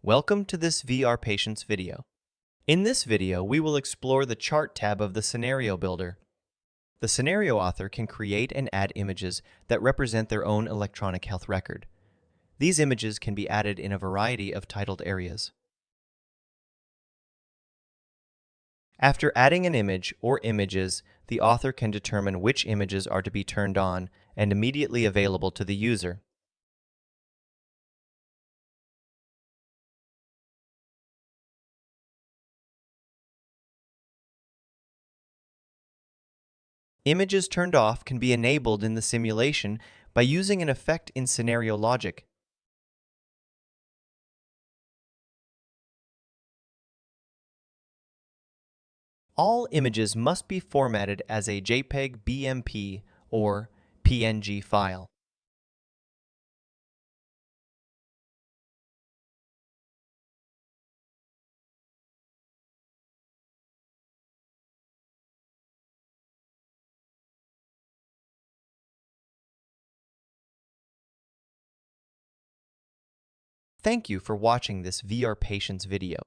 Welcome to this VR Patience video. In this video, we will explore the Chart tab of the Scenario Builder. The scenario author can create and add images that represent their own electronic health record. These images can be added in a variety of titled areas. After adding an image or images, the author can determine which images are to be turned on and immediately available to the user. Images turned off can be enabled in the simulation by using an effect in scenario logic. All images must be formatted as a JPEG, BMP, or PNG file. Thank you for watching this VR Patience video.